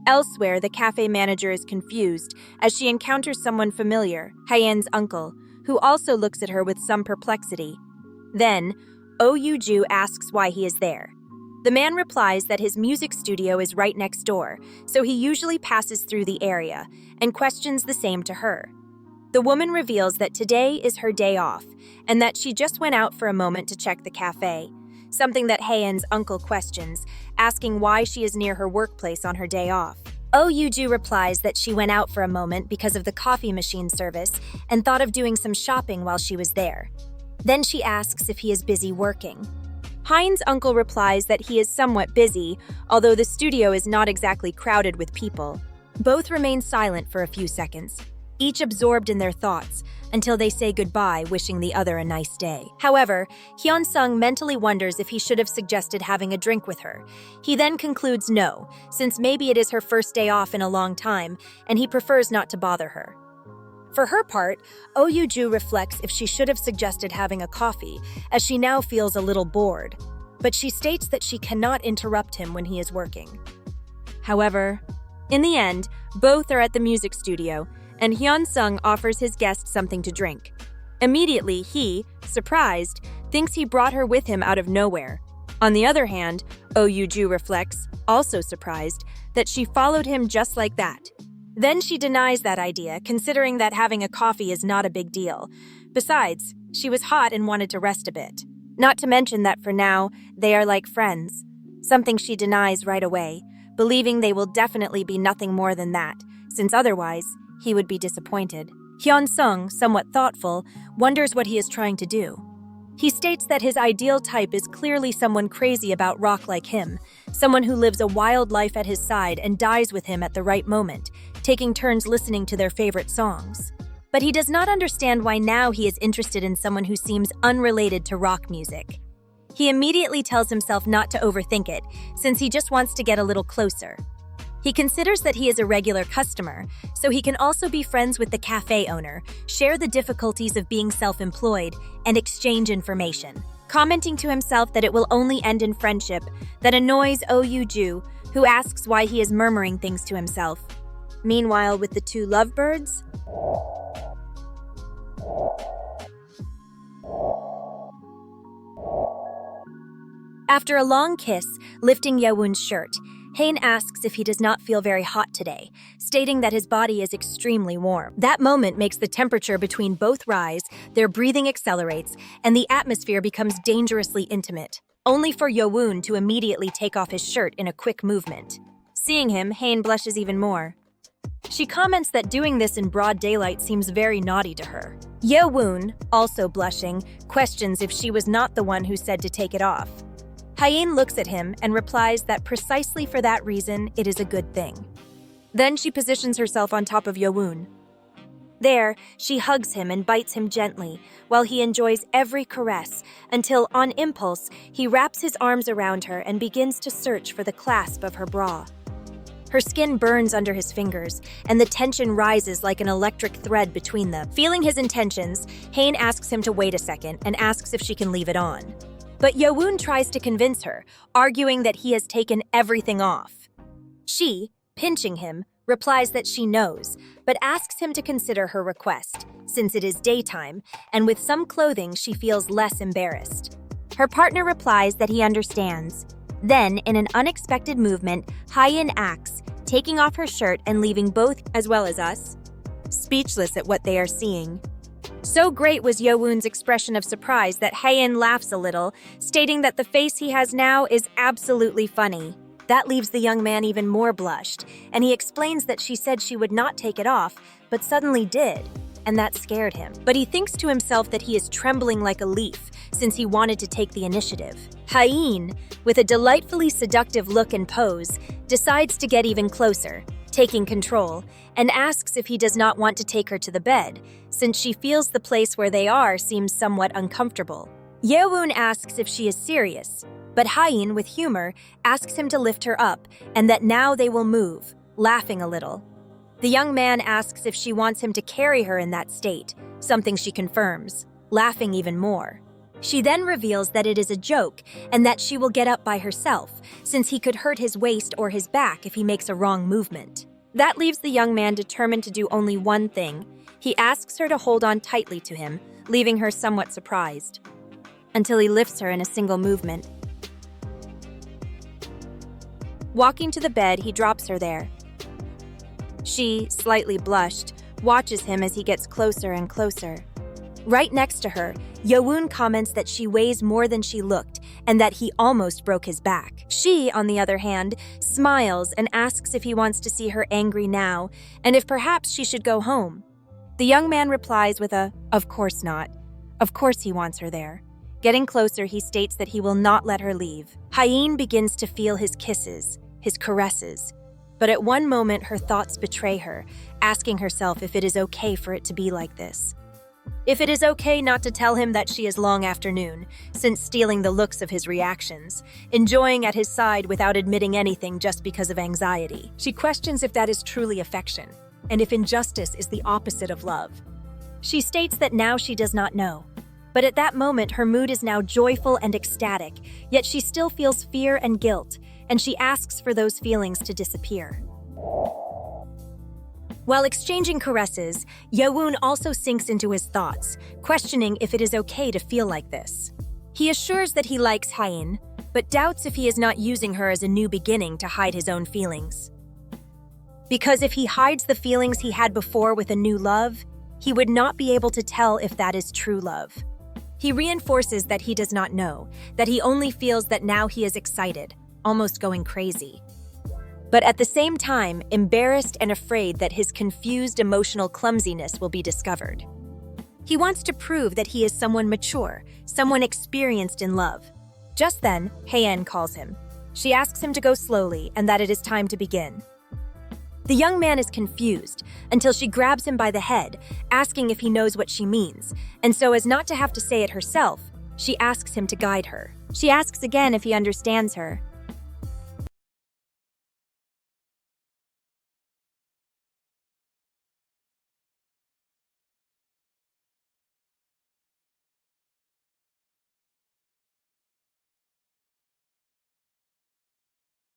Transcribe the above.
Elsewhere, the cafe manager is confused as she encounters someone familiar, Hyeon's uncle, who also looks at her with some perplexity. Then, Ju asks why he is there. The man replies that his music studio is right next door, so he usually passes through the area, and questions the same to her. The woman reveals that today is her day off, and that she just went out for a moment to check the cafe, something that Hyeon's uncle questions, asking why she is near her workplace on her day off. Ju replies that she went out for a moment because of the coffee machine service and thought of doing some shopping while she was there. Then she asks if he is busy working. Hyeon's uncle replies that he is somewhat busy, although the studio is not exactly crowded with people. Both remain silent for a few seconds, each absorbed in their thoughts, until they say goodbye, wishing the other a nice day. However, Hyun-sung mentally wonders if he should have suggested having a drink with her. He then concludes no, since maybe it is her first day off in a long time, and he prefers not to bother her. For her part, Ju reflects if she should have suggested having a coffee, as she now feels a little bored. But she states that she cannot interrupt him when he is working. However, in the end, both are at the music studio, and Hyun-sung offers his guest something to drink. Immediately, he, surprised, thinks he brought her with him out of nowhere. On the other hand, Ju reflects, also surprised, that she followed him just like that. Then she denies that idea, considering that having a coffee is not a big deal. Besides, she was hot and wanted to rest a bit. Not to mention that for now, they are like friends. Something she denies right away, believing they will definitely be nothing more than that, since otherwise, he would be disappointed. Hyun-sung, somewhat thoughtful, wonders what he is trying to do. He states that his ideal type is clearly someone crazy about rock like him, someone who lives a wild life at his side and dies with him at the right moment, taking turns listening to their favorite songs. But he does not understand why now he is interested in someone who seems unrelated to rock music. He immediately tells himself not to overthink it, since he just wants to get a little closer. He considers that he is a regular customer, so he can also be friends with the cafe owner, share the difficulties of being self-employed, and exchange information. Commenting to himself that it will only end in friendship, that annoys Ju, who asks why he is murmuring things to himself. Meanwhile, with the two lovebirds, after a long kiss, lifting Yeowon's shirt, Hain asks if he does not feel very hot today, stating that his body is extremely warm. That moment makes the temperature between both rise, their breathing accelerates, and the atmosphere becomes dangerously intimate, only for Yeowon to immediately take off his shirt in a quick movement. Seeing him, Hain blushes even more. She comments that doing this in broad daylight seems very naughty to her. Yeowon, also blushing, questions if she was not the one who said to take it off. Hyeon looks at him and replies that precisely for that reason, it is a good thing. Then she positions herself on top of Yeowon. There, she hugs him and bites him gently, while he enjoys every caress, until, on impulse, he wraps his arms around her and begins to search for the clasp of her bra. Her skin burns under his fingers, and the tension rises like an electric thread between them. Feeling his intentions, Hain asks him to wait a second and asks if she can leave it on. But Yeowon tries to convince her, arguing that he has taken everything off. She, pinching him, replies that she knows, but asks him to consider her request, since it is daytime, and with some clothing she feels less embarrassed. Her partner replies that he understands. Then, in an unexpected movement, Hyeon acts, taking off her shirt and leaving both, as well as us, speechless at what they are seeing. So great was Yeowon's expression of surprise that Hyeon laughs a little, stating that the face he has now is absolutely funny. That leaves the young man even more blushed, and he explains that she said she would not take it off, but suddenly did, and that scared him. But he thinks to himself that he is trembling like a leaf, since he wanted to take the initiative. Hyeon, with a delightfully seductive look and pose, decides to get even closer, taking control, and asks if he does not want to take her to the bed, since she feels the place where they are seems somewhat uncomfortable. Yeowon asks if she is serious, but Hyeon, with humor, asks him to lift her up, and that now they will move, laughing a little. The young man asks if she wants him to carry her in that state, something she confirms, laughing even more. She then reveals that it is a joke and that she will get up by herself, since he could hurt his waist or his back if he makes a wrong movement. That leaves the young man determined to do only one thing. He asks her to hold on tightly to him, leaving her somewhat surprised, until he lifts her in a single movement. Walking to the bed, he drops her there. She, slightly blushed, watches him as he gets closer and closer. Right next to her, Yowoon comments that she weighs more than she looked and that he almost broke his back. She, on the other hand, smiles and asks if he wants to see her angry now and if perhaps she should go home. The young man replies with a, "Of course not." Of course he wants her there. Getting closer, he states that he will not let her leave. Hyun begins to feel his kisses, his caresses. But at one moment, her thoughts betray her, asking herself if it is okay for it to be like this. If it is okay not to tell him that she is long afternoon, since stealing the looks of his reactions, enjoying at his side without admitting anything just because of anxiety. She questions if that is truly affection, and if injustice is the opposite of love. She states that now she does not know. But at that moment, her mood is now joyful and ecstatic, yet she still feels fear and guilt, and she asks for those feelings to disappear. While exchanging caresses, Yowoon also sinks into his thoughts, questioning if it is okay to feel like this. He assures that he likes Hyun, but doubts if he is not using her as a new beginning to hide his own feelings. Because if he hides the feelings he had before with a new love, he would not be able to tell if that is true love. He reinforces that he does not know, that he only feels that now he is excited, almost going crazy. But at the same time, embarrassed and afraid that his confused emotional clumsiness will be discovered. He wants to prove that he is someone mature, someone experienced in love. Just then, Haein calls him. She asks him to go slowly and that it is time to begin. The young man is confused until she grabs him by the head, asking if he knows what she means, and so as not to have to say it herself, she asks him to guide her. She asks again if he understands her,